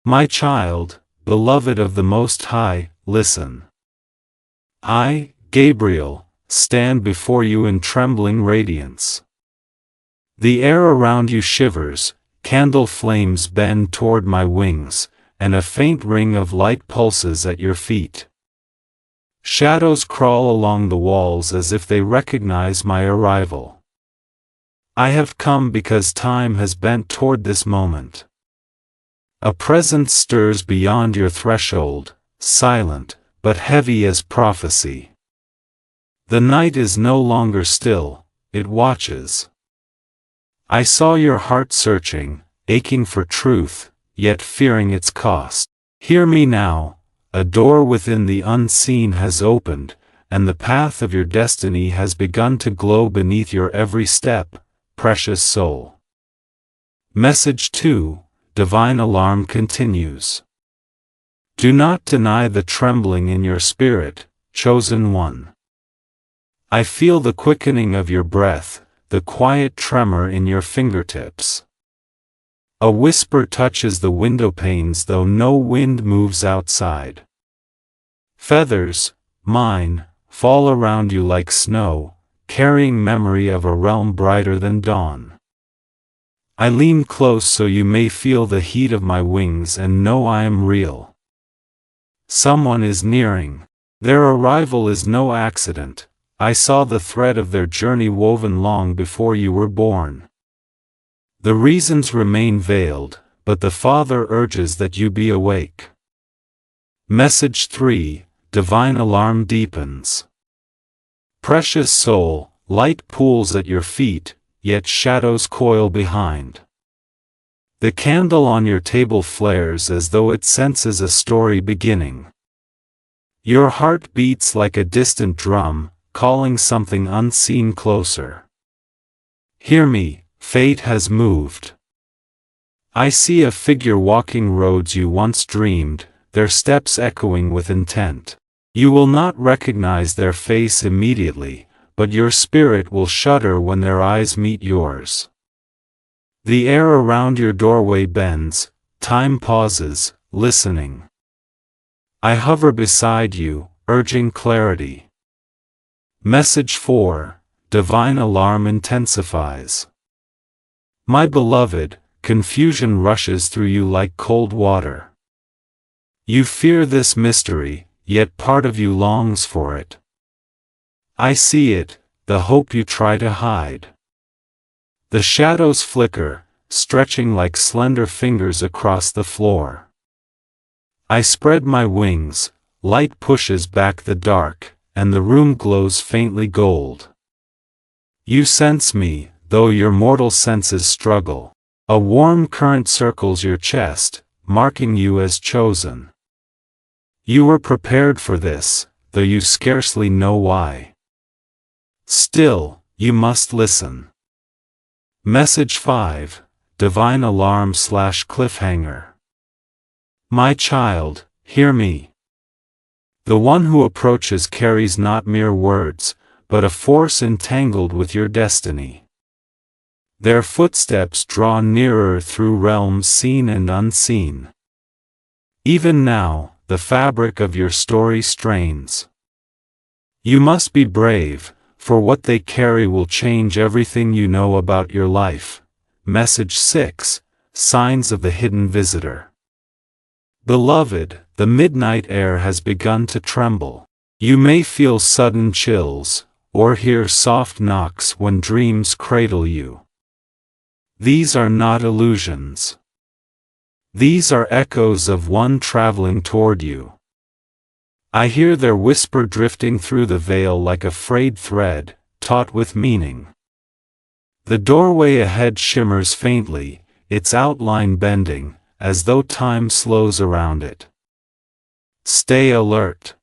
My child, beloved of the Most High, listen. I, Gabriel, stand before you in trembling radiance. The air around you shivers, candle flames bend toward my wings, and a faint ring of light pulses at your feet. Shadows crawl along the walls as if they recognize my arrival. I have come because time has bent toward this moment. A presence stirs beyond your threshold, silent, but heavy as prophecy. The night is no longer still, it watches. I saw your heart searching, aching for truth, yet fearing its cost. Hear me now, a door within the unseen has opened, and the path of your destiny has begun to glow beneath your every step, precious soul. Message 2, Divine Alarm continues. Do not deny the trembling in your spirit, chosen one. I feel the quickening of your breath, the quiet tremor in your fingertips. A whisper touches the window panes though no wind moves outside. Feathers, mine, fall around you like snow, carrying memory of a realm brighter than dawn. I lean close so you may feel the heat of my wings and know I am real. Someone is nearing. Their arrival is no accident. I saw the thread of their journey woven long before you were born. The reasons remain veiled, but the Father urges that you be awake. Message 3, Divine Alarm deepens. Precious soul, light pools at your feet, yet shadows coil behind. The candle on your table flares as though it senses a story beginning. Your heart beats like a distant drum, calling something unseen closer. Hear me, fate has moved. I see a figure walking roads you once dreamed, their steps echoing with intent. You will not recognize their face immediately, but your spirit will shudder when their eyes meet yours. The air around your doorway bends, time pauses, listening. I hover beside you, urging clarity. Message 4, Divine Alarm intensifies. My beloved, confusion rushes through you like cold water. You fear this mystery, yet part of you longs for it. I see it, the hope you try to hide. The shadows flicker, stretching like slender fingers across the floor. I spread my wings, light pushes back the dark, and the room glows faintly gold. You sense me, though your mortal senses struggle. A warm current circles your chest, marking you as chosen. You were prepared for this, though you scarcely know why. Still, you must listen. Message 5, Divine Alarm / Cliffhanger. My child, hear me. The one who approaches carries not mere words, but a force entangled with your destiny. Their footsteps draw nearer through realms seen and unseen. Even now, the fabric of your story strains. You must be brave, for what they carry will change everything you know about your life. Message 6, Signs of the Hidden Visitor. Beloved, the midnight air has begun to tremble. You may feel sudden chills, or hear soft knocks when dreams cradle you. These are not illusions. These are echoes of one traveling toward you. I hear their whisper drifting through the veil like a frayed thread, taut with meaning. The doorway ahead shimmers faintly, its outline bending, as though time slows around it. Stay alert.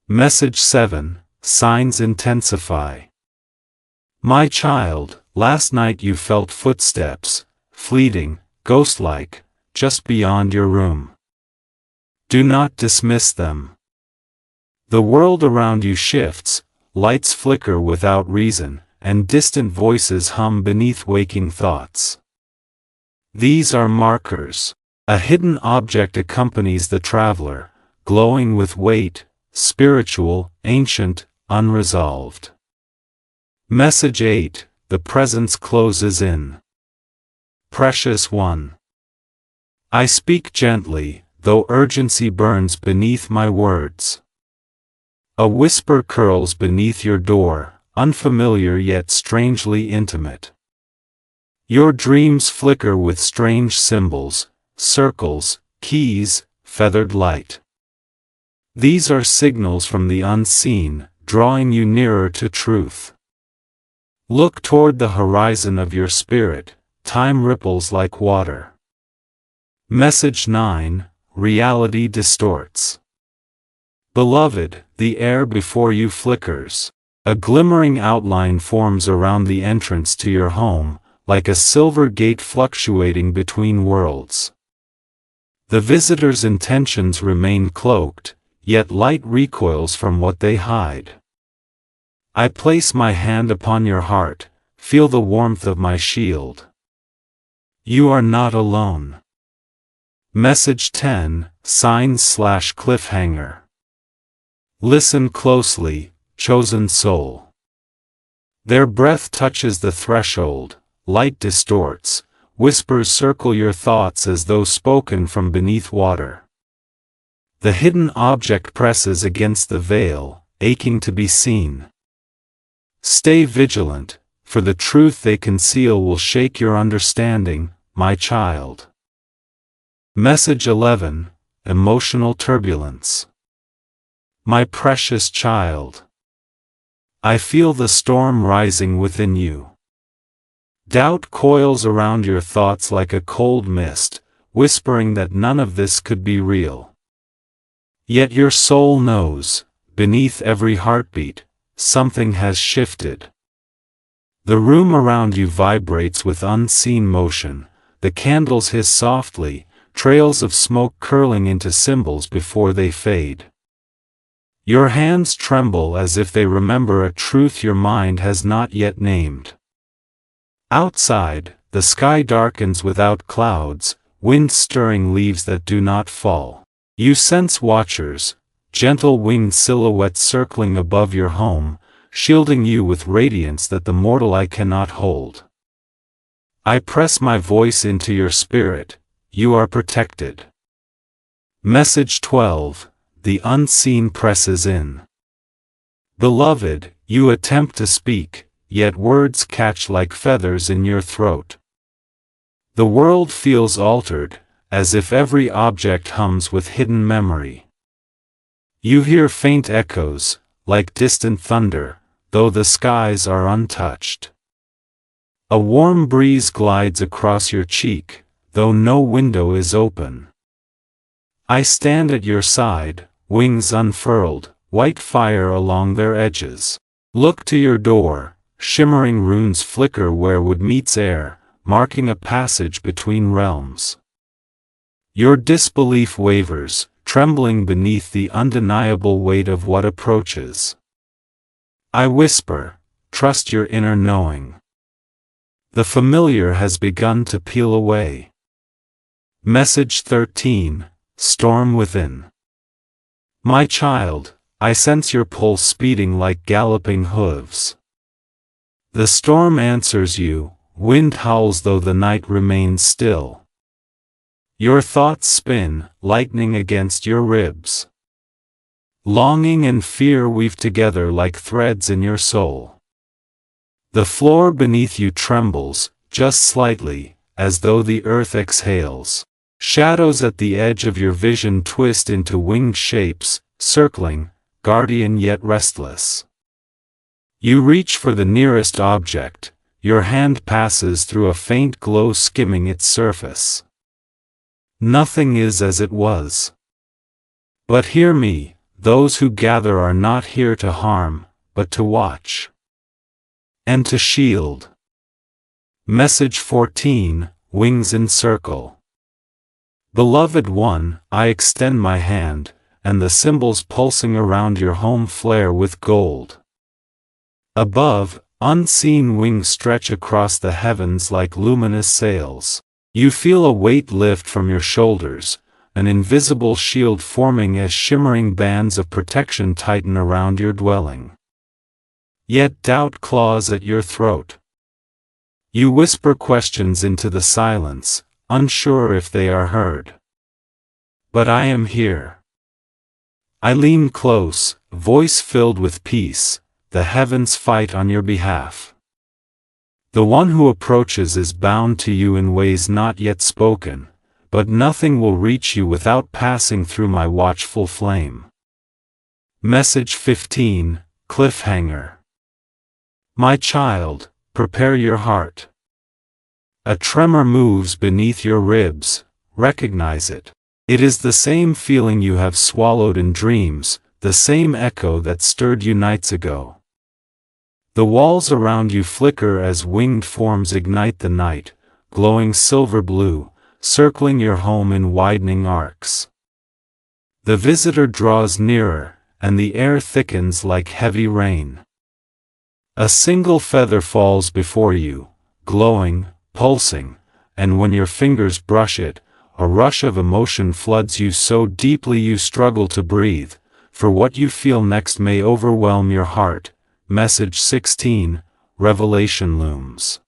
Message 7, Signs intensify. My child, last night you felt footsteps, fleeting, ghost-like, just beyond your room. Do not dismiss them. The world around you shifts, lights flicker without reason, and distant voices hum beneath waking thoughts. These are markers. A hidden object accompanies the traveler, glowing with weight, spiritual, ancient, unresolved. Message 8, the presence closes in. Precious one. I speak gently, though urgency burns beneath my words. A whisper curls beneath your door, unfamiliar yet strangely intimate. Your dreams flicker with strange symbols, circles, keys, feathered light. These are signals from the unseen, drawing you nearer to truth. Look toward the horizon of your spirit, time ripples like water. Message 9, reality distorts. Beloved, the air before you flickers. A glimmering outline forms around the entrance to your home, like a silver gate fluctuating between worlds. The visitor's intentions remain cloaked, yet light recoils from what they hide. I place my hand upon your heart, feel the warmth of my shield. You are not alone. Message 10, signs/cliffhanger. Listen closely, chosen soul. Their breath touches the threshold, light distorts, whispers circle your thoughts as though spoken from beneath water. The hidden object presses against the veil, aching to be seen. Stay vigilant, for the truth they conceal will shake your understanding, my child. Message 11, emotional turbulence. My precious child. I feel the storm rising within you. Doubt coils around your thoughts like a cold mist, whispering that none of this could be real. Yet your soul knows, beneath every heartbeat, something has shifted. The room around you vibrates with unseen motion, the candles hiss softly, trails of smoke curling into symbols before they fade. Your hands tremble as if they remember a truth your mind has not yet named. Outside, the sky darkens without clouds, wind stirring leaves that do not fall. You sense watchers, gentle winged silhouettes circling above your home, shielding you with radiance that the mortal eye cannot hold. I press my voice into your spirit, you are protected. Message 12, the unseen presses in. Beloved, you attempt to speak, yet words catch like feathers in your throat. The world feels altered, as if every object hums with hidden memory. You hear faint echoes, like distant thunder, though the skies are untouched. A warm breeze glides across your cheek, though no window is open. I stand at your side, wings unfurled, white fire along their edges. Look to your door, shimmering runes flicker where wood meets air, marking a passage between realms. Your disbelief wavers, trembling beneath the undeniable weight of what approaches. I whisper, trust your inner knowing. The familiar has begun to peel away. Message 13, storm within. My child, I sense your pulse speeding like galloping hooves. The storm answers you, wind howls though the night remains still. Your thoughts spin, lightning against your ribs. Longing and fear weave together like threads in your soul. The floor beneath you trembles, just slightly, as though the earth exhales. Shadows at the edge of your vision twist into winged shapes, circling, guardian yet restless. You reach for the nearest object, your hand passes through a faint glow skimming its surface. Nothing is as it was. But hear me, those who gather are not here to harm, but to watch. And to shield. Message 14, wings encircle. Beloved one, I extend my hand, and the symbols pulsing around your home flare with gold. Above, unseen wings stretch across the heavens like luminous sails. You feel a weight lift from your shoulders, an invisible shield forming as shimmering bands of protection tighten around your dwelling. Yet doubt claws at your throat. You whisper questions into the silence, unsure if they are heard. But I am here. I lean close, voice filled with peace, the heavens fight on your behalf. The one who approaches is bound to you in ways not yet spoken, but nothing will reach you without passing through my watchful flame. Message 15, Cliffhanger. My child, prepare your heart. A tremor moves beneath your ribs, recognize it. It is the same feeling you have swallowed in dreams, the same echo that stirred you nights ago. The walls around you flicker as winged forms ignite the night, glowing silver blue, circling your home in widening arcs. The visitor draws nearer, and the air thickens like heavy rain. A single feather falls before you, glowing, pulsing, and when your fingers brush it, a rush of emotion floods you so deeply you struggle to breathe, for what you feel next may overwhelm your heart. Message 16, Revelation looms.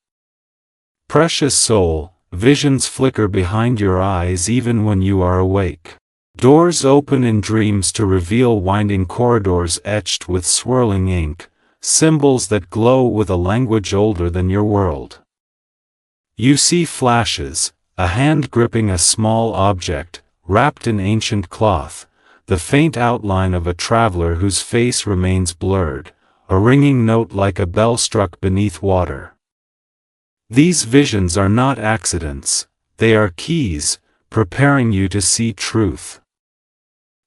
Precious soul, visions flicker behind your eyes even when you are awake. Doors open in dreams to reveal winding corridors etched with swirling ink, symbols that glow with a language older than your world. You see flashes, a hand gripping a small object, wrapped in ancient cloth, the faint outline of a traveler whose face remains blurred, a ringing note like a bell struck beneath water. These visions are not accidents, they are keys, preparing you to see truth.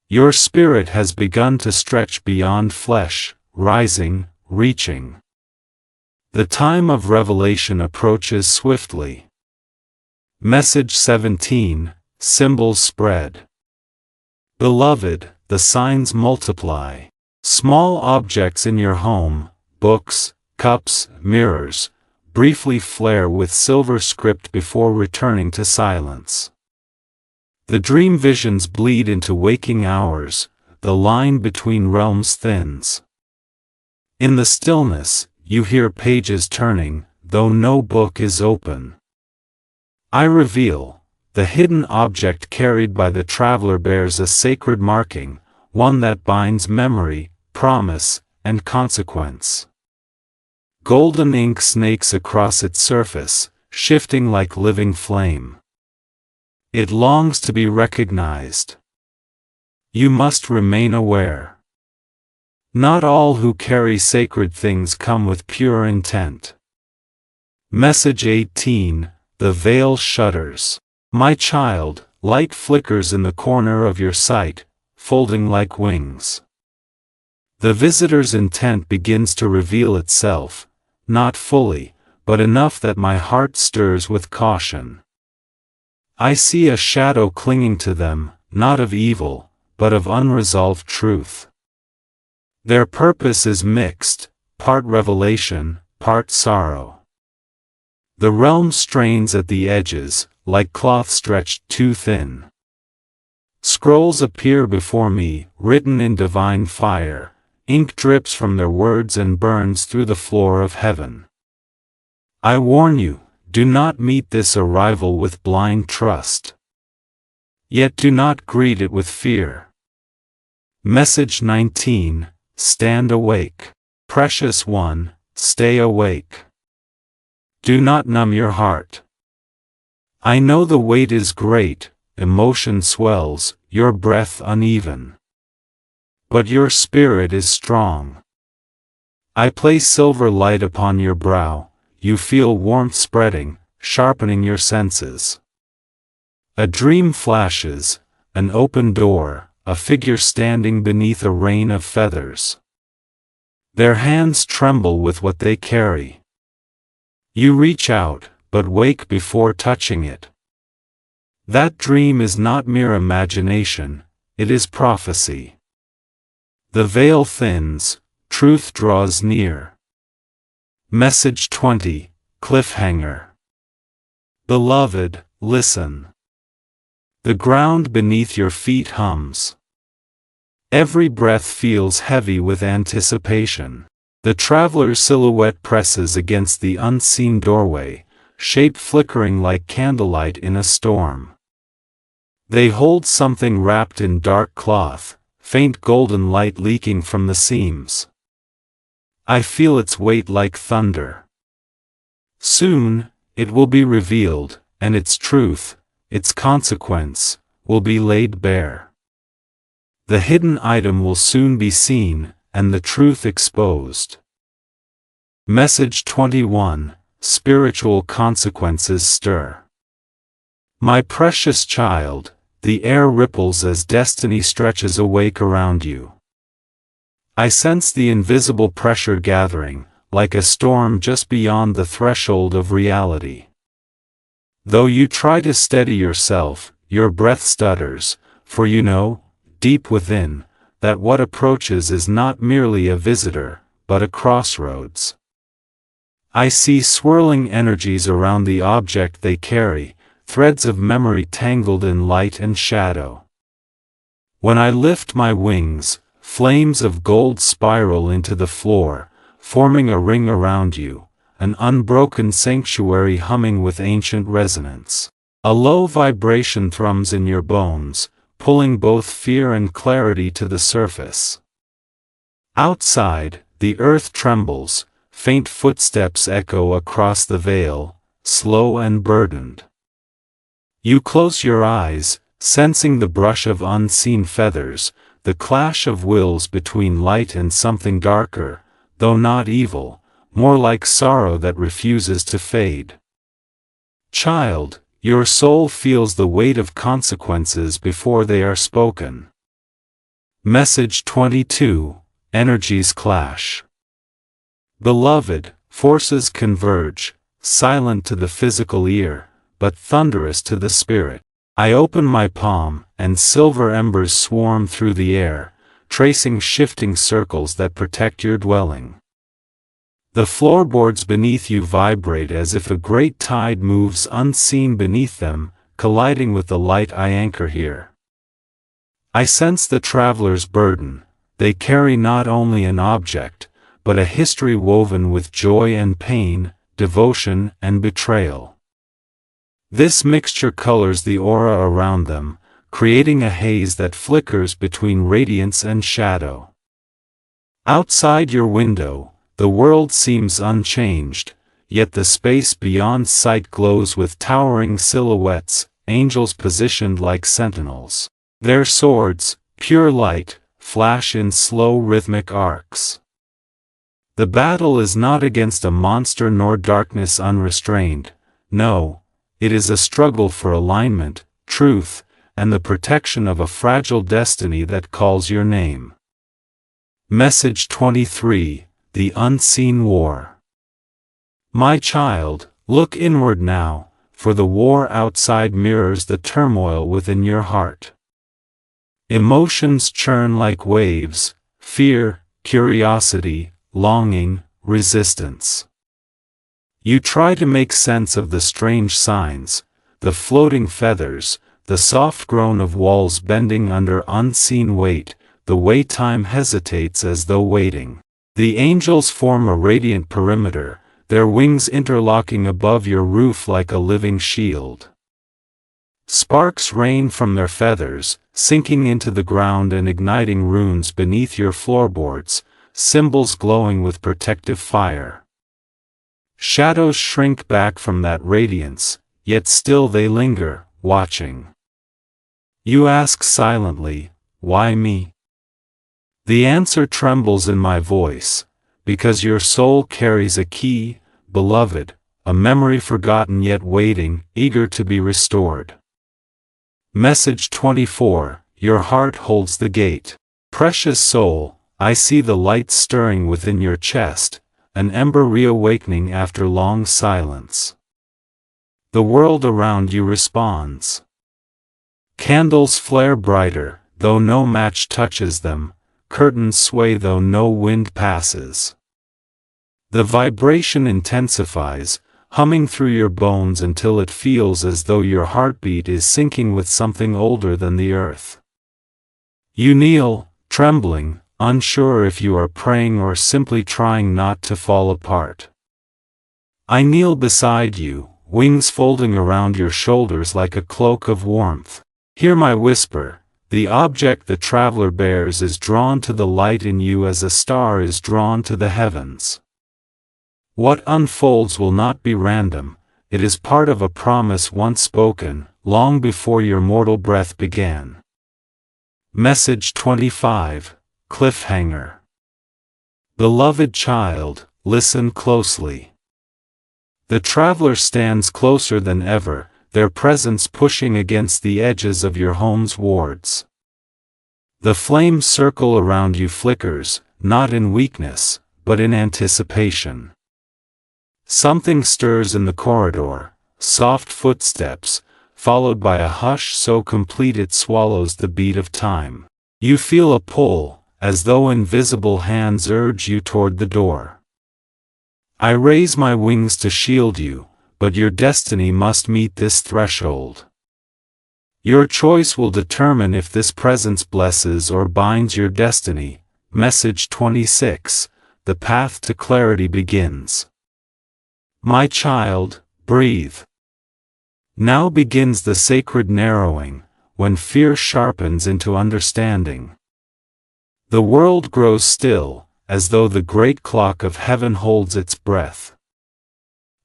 Your spirit has begun to stretch beyond flesh, rising, reaching. The time of revelation approaches swiftly. Message 17, Symbols spread. Beloved, the signs multiply. Small objects in your home, books, cups, mirrors, briefly flare with silver script before returning to silence. The dream visions bleed into waking hours, the line between realms thins. In the stillness, you hear pages turning, though no book is open. I reveal, the hidden object carried by the traveler bears a sacred marking, one that binds memory, promise, and consequence. Golden ink snakes across its surface, shifting like living flame. It longs to be recognized. You must remain aware. Not all who carry sacred things come with pure intent. Message 18, The veil shudders. My child, light flickers in the corner of your sight, folding like wings. The visitor's intent begins to reveal itself, not fully, but enough that my heart stirs with caution. I see a shadow clinging to them, not of evil, but of unresolved truth. Their purpose is mixed, part revelation, part sorrow. The realm strains at the edges, like cloth stretched too thin. Scrolls appear before me, written in divine fire. Ink drips from their words and burns through the floor of heaven. I warn you, do not meet this arrival with blind trust. Yet do not greet it with fear. Message 19, Stand awake. Precious one, stay awake. Do not numb your heart. I know the weight is great, emotion swells, your breath uneven. But your spirit is strong. I place silver light upon your brow, you feel warmth spreading, sharpening your senses. A dream flashes, an open door, a figure standing beneath a rain of feathers. Their hands tremble with what they carry. You reach out, but wake before touching it. That dream is not mere imagination, it is prophecy. The veil thins, truth draws near. Message 20, Cliffhanger. Beloved, listen. The ground beneath your feet hums. Every breath feels heavy with anticipation. The traveler's silhouette presses against the unseen doorway, shape flickering like candlelight in a storm. They hold something wrapped in dark cloth, faint golden light leaking from the seams. I feel its weight like thunder. Soon, it will be revealed, and its truth, its consequence, will be laid bare. The hidden item will soon be seen, and the truth exposed. Message 21. Spiritual consequences stir. My precious child, the air ripples as destiny stretches awake around you. I sense the invisible pressure gathering, like a storm just beyond the threshold of reality. Though you try to steady yourself, your breath stutters, for you know, deep within, that what approaches is not merely a visitor, but a crossroads. I see swirling energies around the object they carry, threads of memory tangled in light and shadow. When I lift my wings, flames of gold spiral into the floor, forming a ring around you, an unbroken sanctuary humming with ancient resonance. A low vibration thrums in your bones, pulling both fear and clarity to the surface. Outside, the earth trembles, faint footsteps echo across the veil, slow and burdened. You close your eyes, sensing the brush of unseen feathers, the clash of wills between light and something darker, though not evil, more like sorrow that refuses to fade. Child, your soul feels the weight of consequences before they are spoken. Message 22. Energies clash. Beloved, forces converge, silent to the physical ear, but thunderous to the spirit. I open my palm, and silver embers swarm through the air, tracing shifting circles that protect your dwelling. The floorboards beneath you vibrate as if a great tide moves unseen beneath them, colliding with the light I anchor here. I sense the traveler's burden. They carry not only an object, but a history woven with joy and pain, devotion and betrayal. This mixture colors the aura around them, creating a haze that flickers between radiance and shadow. Outside your window, the world seems unchanged, yet the space beyond sight glows with towering silhouettes, angels positioned like sentinels. Their swords, pure light, flash in slow rhythmic arcs. The battle is not against a monster nor darkness unrestrained, no, it is a struggle for alignment, truth, and the protection of a fragile destiny that calls your name. Message 23. The Unseen War. My child, look inward now, for the war outside mirrors the turmoil within your heart. Emotions churn like waves, fear, curiosity, longing, resistance. You try to make sense of the strange signs, the floating feathers, the soft groan of walls bending under unseen weight, the way time hesitates as though waiting. The angels form a radiant perimeter, their wings interlocking above your roof like a living shield. Sparks rain from their feathers, sinking into the ground and igniting runes beneath your floorboards, symbols glowing with protective fire. Shadows shrink back from that radiance, yet still they linger, watching. You ask silently, why me? The answer trembles in my voice, because your soul carries a key, beloved, a memory forgotten yet waiting, eager to be restored. Message 24. Your heart holds the gate. Precious soul, I see the light stirring within your chest, an ember reawakening after long silence. The world around you responds. Candles flare brighter, though no match touches them, curtains sway though no wind passes. The vibration intensifies, humming through your bones until it feels as though your heartbeat is syncing with something older than the earth. You kneel, trembling, unsure if you are praying or simply trying not to fall apart. I kneel beside you, wings folding around your shoulders like a cloak of warmth. Hear my whisper: the object the traveler bears is drawn to the light in you as a star is drawn to the heavens. What unfolds will not be random, it is part of a promise once spoken, long before your mortal breath began. Message 25, Cliffhanger. Beloved child, listen closely. The traveler stands closer than ever, their presence pushing against the edges of your home's wards. The flame circle around you flickers, not in weakness, but in anticipation. Something stirs in the corridor, soft footsteps, followed by a hush so complete it swallows the beat of time. You feel a pull, as though invisible hands urge you toward the door. I raise my wings to shield you, but your destiny must meet this threshold. Your choice will determine if this presence blesses or binds your destiny. Message 26, the path to clarity begins. My child, breathe. Now begins the sacred narrowing, when fear sharpens into understanding. The world grows still, as though the great clock of heaven holds its breath.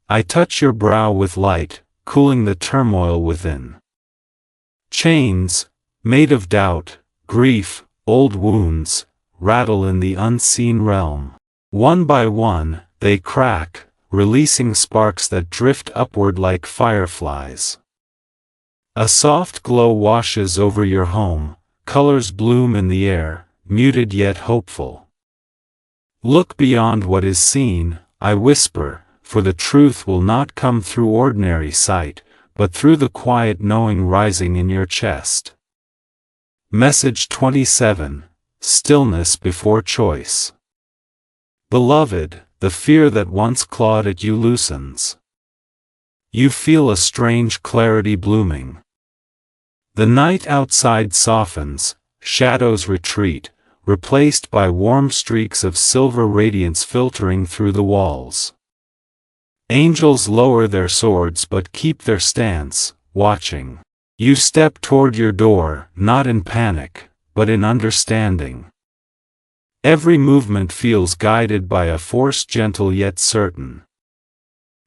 I touch your brow with light, cooling the turmoil within. Chains, made of doubt, grief, old wounds, rattle in the unseen realm. One by one, they crack, releasing sparks that drift upward like fireflies. A soft glow washes over your home, colors bloom in the air, muted yet hopeful. Look beyond what is seen, I whisper, for the truth will not come through ordinary sight, but through the quiet knowing rising in your chest. Message 27, Stillness before choice. Beloved, the fear that once clawed at you loosens. You feel a strange clarity blooming. The night outside softens, shadows retreat, replaced by warm streaks of silver radiance filtering through the walls. Angels lower their swords but keep their stance, watching. You step toward your door, not in panic, but in understanding. Every movement feels guided by a force gentle yet certain.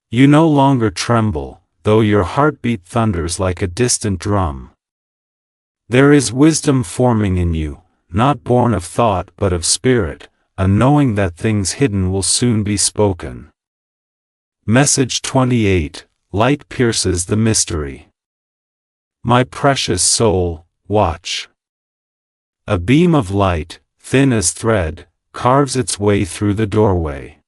You no longer tremble, though your heartbeat thunders like a distant drum. There is wisdom forming in you, not born of thought but of spirit, a knowing that things hidden will soon be spoken. Message 28, Light pierces the mystery. My precious soul, watch. A beam of light, thin as thread, carves its way through the doorway.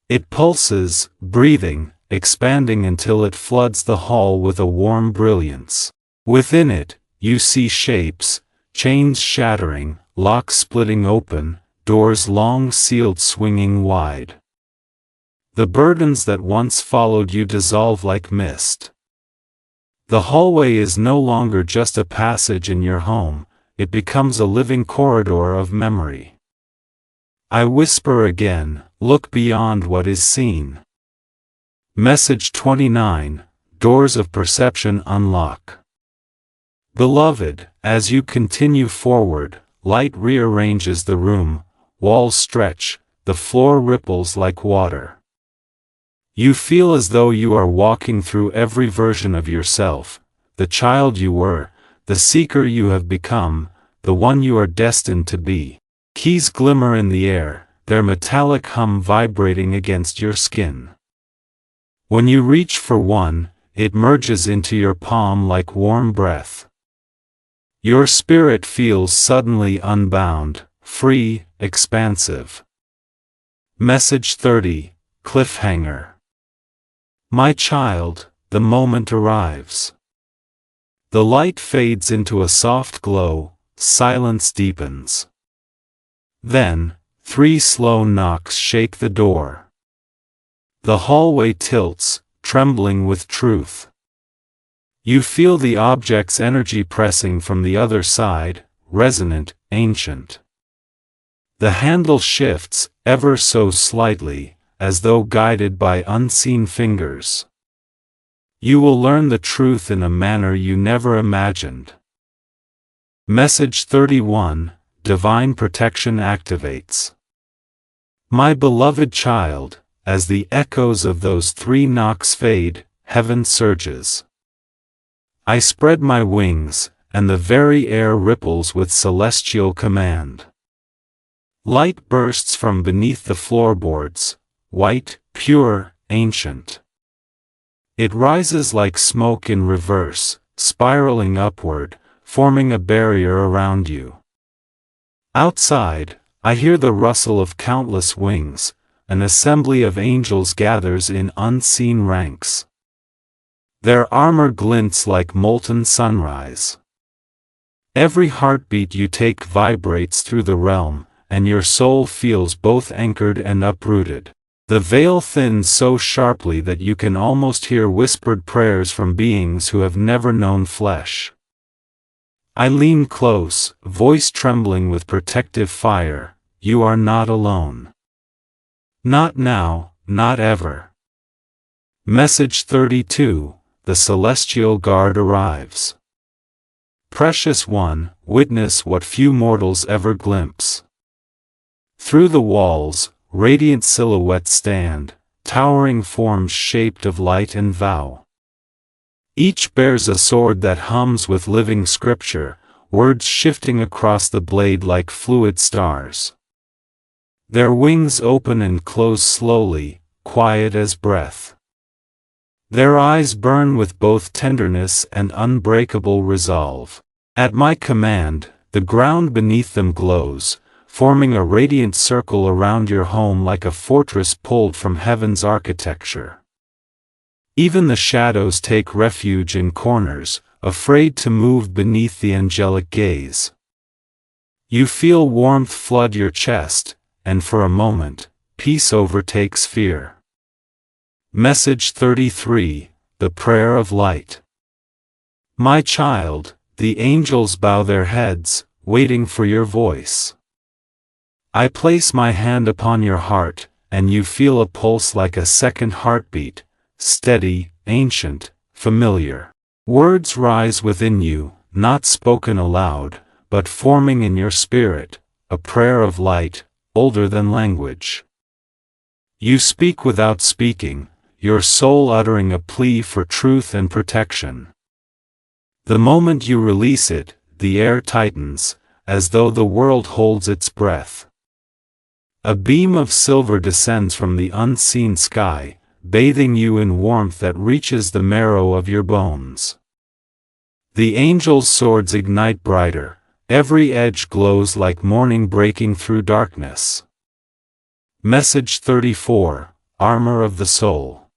It pulses, breathing, expanding until it floods the hall with a warm brilliance. Within it, you see shapes, chains shattering, locks splitting open, doors long sealed swinging wide. The burdens that once followed you dissolve like mist. The hallway is no longer just a passage in your home, it becomes a living corridor of memory. I whisper again, look beyond what is seen. Message 29, Doors of perception unlock. Beloved, as you continue forward, light rearranges the room, walls stretch, the floor ripples like water. You feel as though you are walking through every version of yourself, the child you were, the seeker you have become, the one you are destined to be. Keys glimmer in the air, their metallic hum vibrating against your skin. When you reach for one, it merges into your palm like warm breath. Your spirit feels suddenly unbound, free, expansive. Message 30, Cliffhanger. My child, the moment arrives. The light fades into a soft glow, silence deepens. Then, 3 slow knocks shake the door. The hallway tilts, trembling with truth. You feel the object's energy pressing from the other side, resonant, ancient. The handle shifts, ever so slightly, as though guided by unseen fingers. You will learn the truth in a manner you never imagined. Message 31, Divine Protection activates. My beloved child, as the echoes of those 3 knocks fade, heaven surges. I spread my wings, and the very air ripples with celestial command. Light bursts from beneath the floorboards, white, pure, ancient. It rises like smoke in reverse, spiraling upward, forming a barrier around you. Outside, I hear the rustle of countless wings. An assembly of angels gathers in unseen ranks. Their armor glints like molten sunrise. Every heartbeat you take vibrates through the realm, and your soul feels both anchored and uprooted. The veil thins so sharply that you can almost hear whispered prayers from beings who have never known flesh. I lean close, voice trembling with protective fire. You are not alone. Not now, not ever. Message 32, The Celestial Guard arrives. Precious one, witness what few mortals ever glimpse. Through the walls, radiant silhouettes stand, towering forms shaped of light and vow. Each bears a sword that hums with living scripture, words shifting across the blade like fluid stars. Their wings open and close slowly, quiet as breath. Their eyes burn with both tenderness and unbreakable resolve. At my command, the ground beneath them glows, forming a radiant circle around your home like a fortress pulled from heaven's architecture. Even the shadows take refuge in corners, afraid to move beneath the angelic gaze. You feel warmth flood your chest, and for a moment, peace overtakes fear. Message 33, The Prayer of Light. My child, the angels bow their heads, waiting for your voice. I place my hand upon your heart, and you feel a pulse like a second heartbeat, steady, ancient, familiar. Words rise within you, not spoken aloud, but forming in your spirit, a prayer of light, older than language. You speak without speaking, your soul uttering a plea for truth and protection. The moment you release it, the air tightens, as though the world holds its breath. A beam of silver descends from the unseen sky, bathing you in warmth that reaches the marrow of your bones. The angels' swords ignite brighter, every edge glows like morning breaking through darkness. Message 34, Armor of the Soul.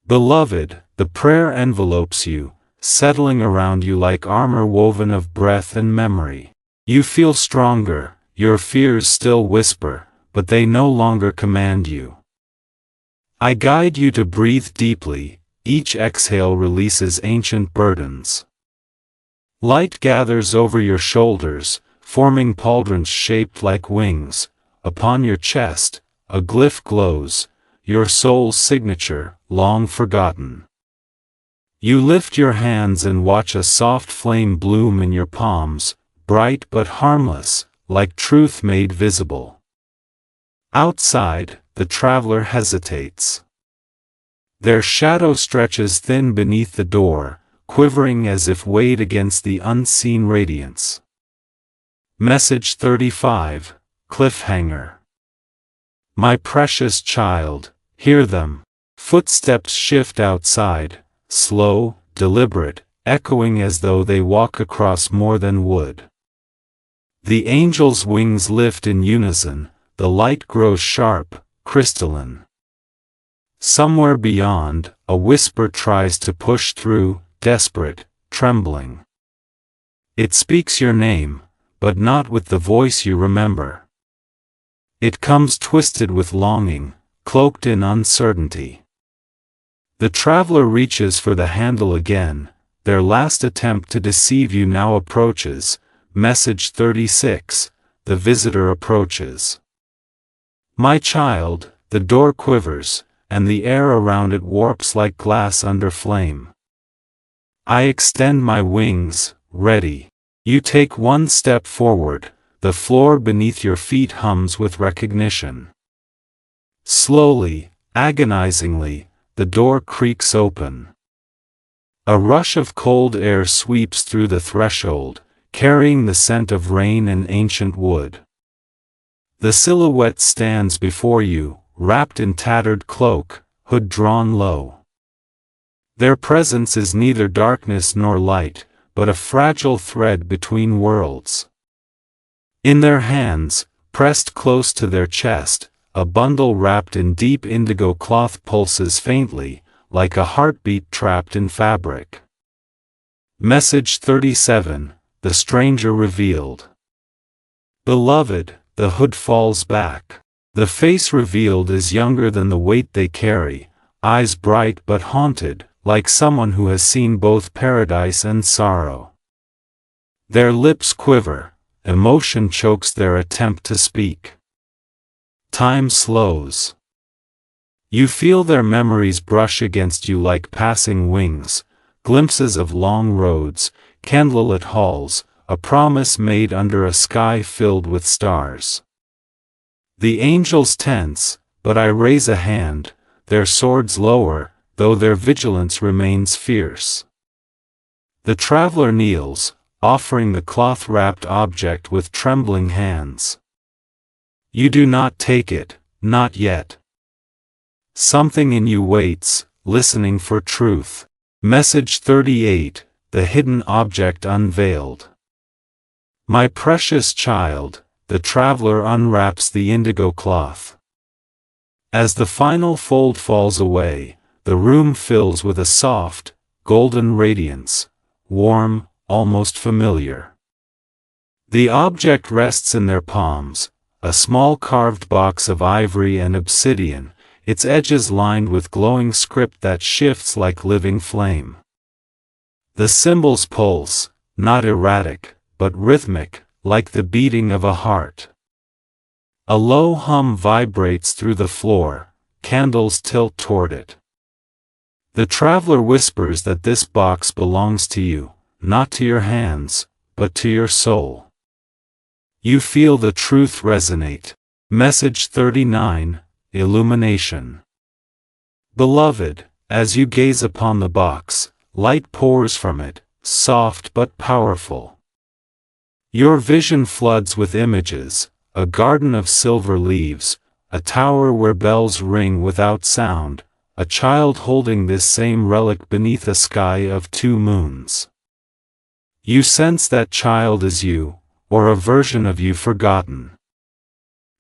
Beloved, the prayer envelopes you, settling around you like armor woven of breath and memory. You feel stronger, your fears still whisper, but they no longer command you. I guide you to breathe deeply, each exhale releases ancient burdens. Light gathers over your shoulders, forming pauldrons shaped like wings. Upon your chest, a glyph glows, your soul's signature, long forgotten. You lift your hands and watch a soft flame bloom in your palms, bright but harmless, like truth made visible. Outside, the traveler hesitates. Their shadow stretches thin beneath the door, quivering as if weighed against the unseen radiance. Message 35, Cliffhanger. My precious child, hear them. Footsteps shift outside, slow, deliberate, echoing as though they walk across more than wood. The angels' wings lift in unison, the light grows sharp, crystalline. Somewhere beyond, a whisper tries to push through, desperate, trembling. It speaks your name, but not with the voice you remember. It comes twisted with longing, cloaked in uncertainty. The traveler reaches for the handle again. Their last attempt to deceive you now approaches. Message 36. The visitor approaches. My child, the door quivers, and the air around it warps like glass under flame. I extend my wings, ready. You take one step forward, the floor beneath your feet hums with recognition. Slowly, agonizingly, the door creaks open. A rush of cold air sweeps through the threshold, carrying the scent of rain and ancient wood. The silhouette stands before you, wrapped in tattered cloak, hood drawn low. Their presence is neither darkness nor light, but a fragile thread between worlds. In their hands, pressed close to their chest, a bundle wrapped in deep indigo cloth pulses faintly, like a heartbeat trapped in fabric. Message 37. The stranger revealed. Beloved, the hood falls back. The face revealed is younger than the weight they carry, eyes bright but haunted, like someone who has seen both paradise and sorrow. Their lips quiver, emotion chokes their attempt to speak. Time slows. You feel their memories brush against you like passing wings, glimpses of long roads, candlelit halls, a promise made under a sky filled with stars. The angels tense, but I raise a hand, their swords lower, though their vigilance remains fierce. The traveler kneels, offering the cloth-wrapped object with trembling hands. You do not take it, not yet. Something in you waits, listening for truth. Message 38. The hidden object unveiled. My precious child, the traveler unwraps the indigo cloth. As the final fold falls away, the room fills with a soft, golden radiance, warm, almost familiar. The object rests in their palms, a small carved box of ivory and obsidian, its edges lined with glowing script that shifts like living flame. The symbols pulse, not erratic, but rhythmic, like the beating of a heart. A low hum vibrates through the floor, candles tilt toward it. The traveler whispers that this box belongs to you, not to your hands, but to your soul. You feel the truth resonate. Message 39. Illumination. Beloved, as you gaze upon the box, light pours from it, soft but powerful. Your vision floods with images, a garden of silver leaves, a tower where bells ring without sound, a child holding this same relic beneath a sky of 2 moons. You sense that child is you, or a version of you forgotten.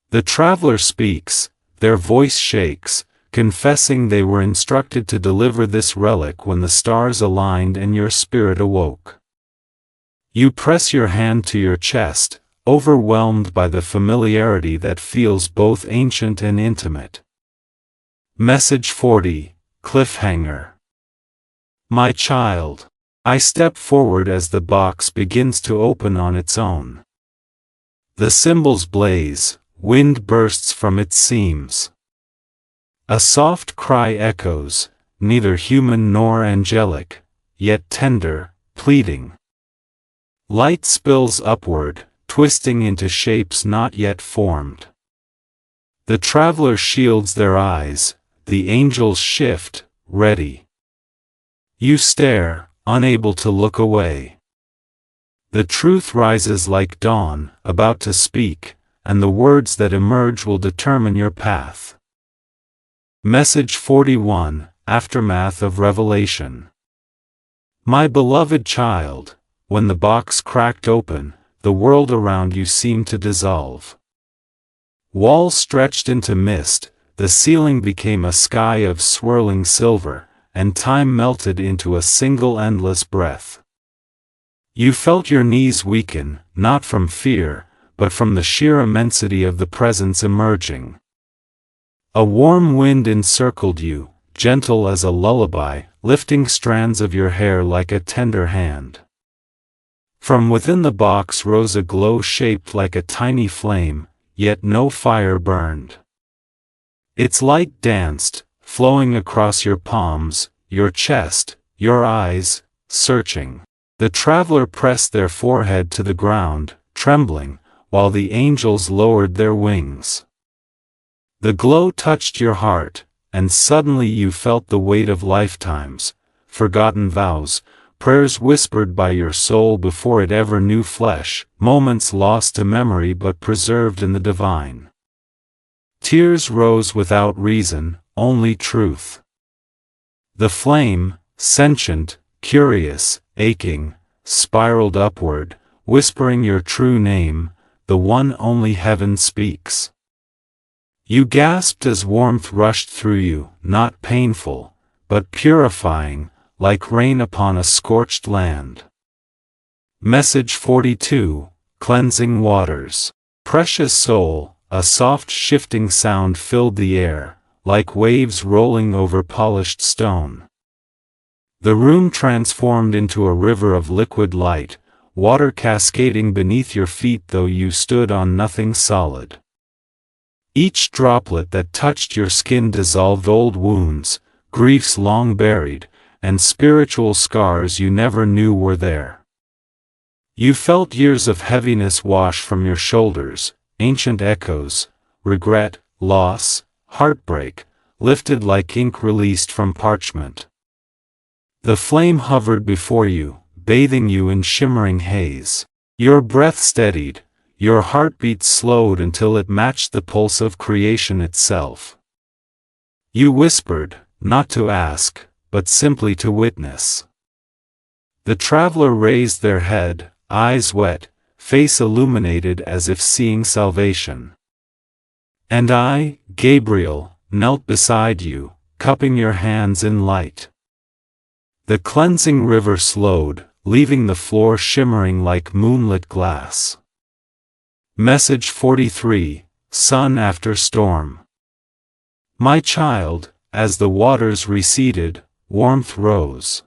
The traveler speaks, their voice shakes, confessing they were instructed to deliver this relic when the stars aligned and your spirit awoke. You press your hand to your chest, overwhelmed by the familiarity that feels both ancient and intimate. Message 40. Cliffhanger. My child. I step forward as the box begins to open on its own. The symbols blaze, wind bursts from its seams. A soft cry echoes, neither human nor angelic, yet tender, pleading. Light spills upward, twisting into shapes not yet formed. The traveler shields their eyes, the angels shift, ready. You stare, unable to look away. The truth rises like dawn, about to speak, and the words that emerge will determine your path. Message 41. Aftermath of Revelation. My beloved child, when the box cracked open, the world around you seemed to dissolve. Walls stretched into mist, the ceiling became a sky of swirling silver, and time melted into a single endless breath. You felt your knees weaken, not from fear, but from the sheer immensity of the presence emerging. A warm wind encircled you, gentle as a lullaby, lifting strands of your hair like a tender hand. From within the box rose a glow shaped like a tiny flame, yet no fire burned. Its light danced, flowing across your palms, your chest, your eyes, searching. The traveler pressed their forehead to the ground, trembling, while the angels lowered their wings. The glow touched your heart, and suddenly you felt the weight of lifetimes, forgotten vows, prayers whispered by your soul before it ever knew flesh, moments lost to memory but preserved in the divine. Tears rose without reason, only truth. The flame, sentient, curious, aching, spiraled upward, whispering your true name, the one only heaven speaks. You gasped as warmth rushed through you, not painful, but purifying, like rain upon a scorched land. Message 42, Cleansing Waters. Precious soul, a soft shifting sound filled the air, like waves rolling over polished stone. The room transformed into a river of liquid light, water cascading beneath your feet though you stood on nothing solid. Each droplet that touched your skin dissolved old wounds, griefs long buried, and spiritual scars you never knew were there. You felt years of heaviness wash from your shoulders, ancient echoes, regret, loss, heartbreak, lifted like ink released from parchment. The flame hovered before you, bathing you in shimmering haze. Your breath steadied, your heartbeat slowed until it matched the pulse of creation itself. You whispered, not to ask, but simply to witness. The traveler raised their head, eyes wet, face illuminated as if seeing salvation. And I, Gabriel, knelt beside you, cupping your hands in light. The cleansing river slowed, leaving the floor shimmering like moonlit glass. Message 43, Sun After Storm. My child, as the waters receded, warmth rose.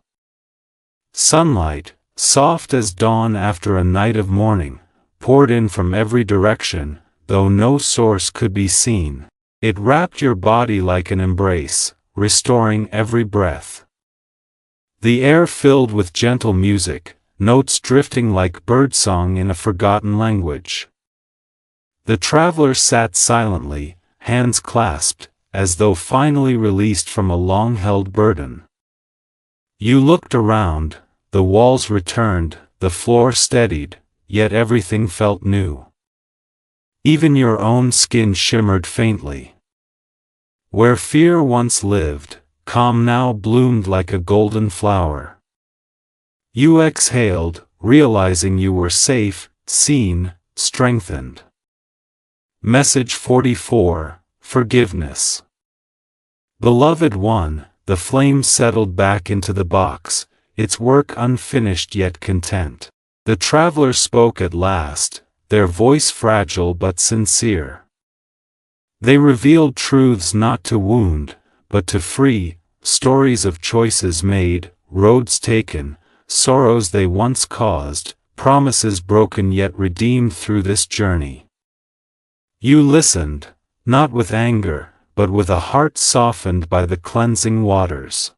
Sunlight, soft as dawn after a night of mourning, poured in from every direction, though no source could be seen. It wrapped your body like an embrace, restoring every breath. The air filled with gentle music, notes drifting like birdsong in a forgotten language. The traveler sat silently, hands clasped, as though finally released from a long-held burden. You looked around, the walls returned, the floor steadied, yet everything felt new. Even your own skin shimmered faintly. Where fear once lived, calm now bloomed like a golden flower. You exhaled, realizing you were safe, seen, strengthened. Message 44, Forgiveness. Beloved one, the flame settled back into the box, its work unfinished yet content. The traveler spoke at last, their voice fragile but sincere. They revealed truths not to wound, but to free, stories of choices made, roads taken, sorrows they once caused, promises broken yet redeemed through this journey. You listened, not with anger, but with a heart softened by the cleansing waters.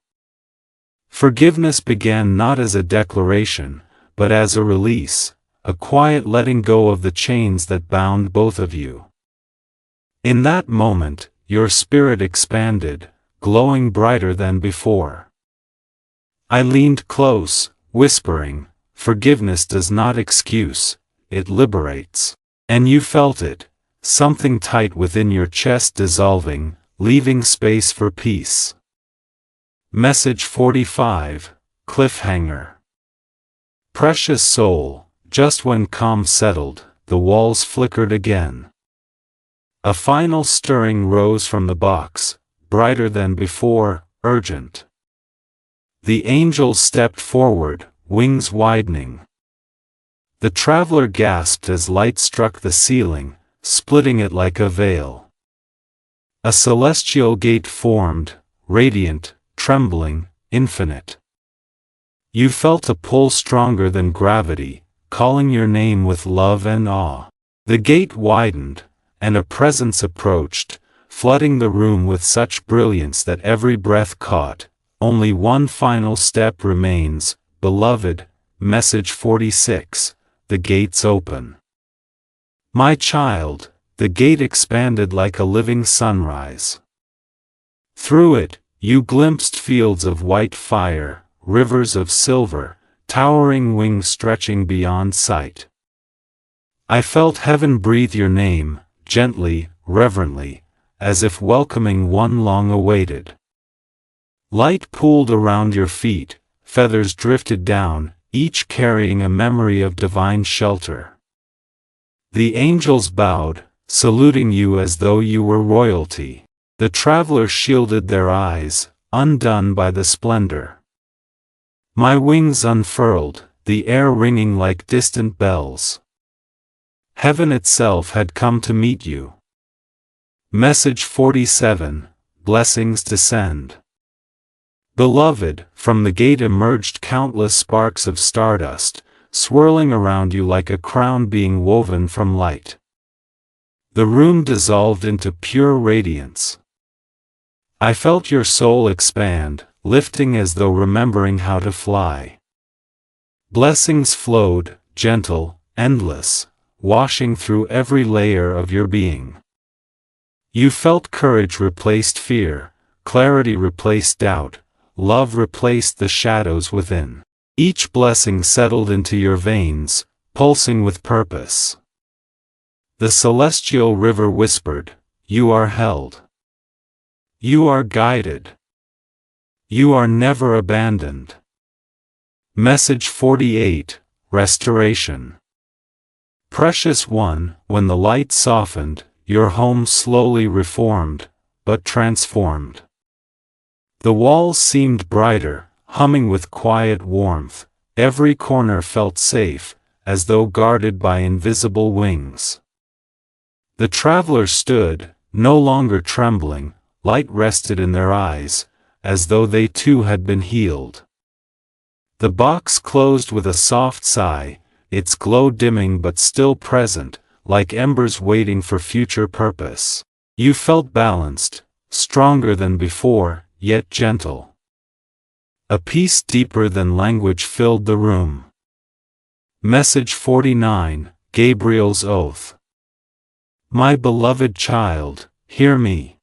Forgiveness began not as a declaration, but as a release, a quiet letting go of the chains that bound both of you. In that moment, your spirit expanded, glowing brighter than before. I leaned close, whispering, forgiveness does not excuse, it liberates. And you felt it, something tight within your chest dissolving, leaving space for peace. Message 45, Cliffhanger. Precious soul, just when calm settled, the walls flickered again. A final stirring rose from the box, brighter than before, urgent. The angels stepped forward, wings widening. The traveler gasped as light struck the ceiling, splitting it like a veil. A celestial gate formed, radiant, trembling, infinite. You felt a pull stronger than gravity, calling your name with love and awe. The gate widened, and a presence approached, flooding the room with such brilliance that every breath caught. Only one final step remains, beloved. Message 46. The gates open. My child, the gate expanded like a living sunrise. Through it, you glimpsed fields of white fire, rivers of silver, towering wings stretching beyond sight. I felt heaven breathe your name, gently, reverently, as if welcoming one long awaited. Light pooled around your feet, feathers drifted down, each carrying a memory of divine shelter. The angels bowed, saluting you as though you were royalty. The travelers shielded their eyes, undone by the splendor. My wings unfurled, the air ringing like distant bells. Heaven itself had come to meet you. Message 47. Blessings descend. Beloved, from the gate emerged countless sparks of stardust, swirling around you like a crown being woven from light. The room dissolved into pure radiance. I felt your soul expand, lifting as though remembering how to fly. Blessings flowed, gentle, endless, washing through every layer of your being. You felt courage replaced fear, clarity replaced doubt, love replaced the shadows within. Each blessing settled into your veins, pulsing with purpose. The celestial river whispered, "You are held. You are guided. You are never abandoned." Message 48. Restoration. Precious one, when the light softened, your home slowly reformed, but transformed. The walls seemed brighter, humming with quiet warmth, every corner felt safe, as though guarded by invisible wings. The travelers stood, no longer trembling, light rested in their eyes, as though they too had been healed. The box closed with a soft sigh, its glow dimming but still present, like embers waiting for future purpose. You felt balanced, stronger than before, yet gentle. A peace deeper than language filled the room. Message 49. Gabriel's Oath. My beloved child, hear me.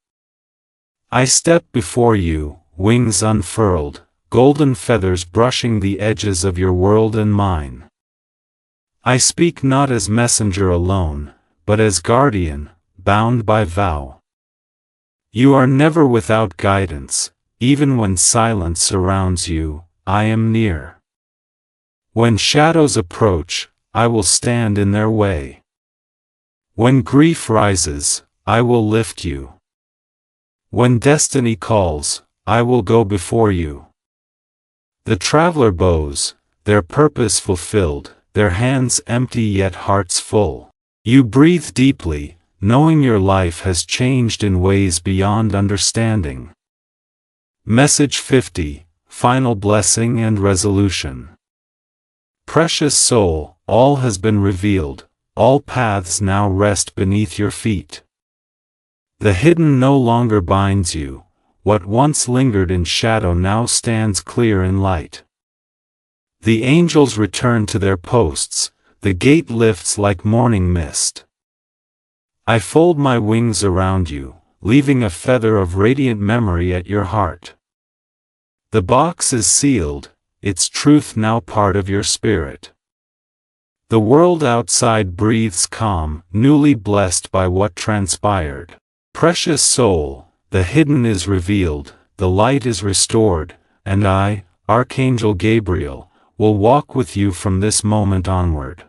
I step before you, wings unfurled, golden feathers brushing the edges of your world and mine. I speak not as messenger alone, but as guardian, bound by vow. You are never without guidance, even when silence surrounds you, I am near. When shadows approach, I will stand in their way. When grief rises, I will lift you. When destiny calls, I will go before you. The traveler bows, their purpose fulfilled, their hands empty yet hearts full. You breathe deeply, knowing your life has changed in ways beyond understanding. Message 50. Final blessing and resolution. Precious soul, all has been revealed, all paths now rest beneath your feet. The hidden no longer binds you, what once lingered in shadow now stands clear in light. The angels return to their posts, the gate lifts like morning mist. I fold my wings around you, leaving a feather of radiant memory at your heart. The box is sealed, its truth now part of your spirit. The world outside breathes calm, newly blessed by what transpired. Precious soul, the hidden is revealed, the light is restored, and I, Archangel Gabriel, will walk with you from this moment onward.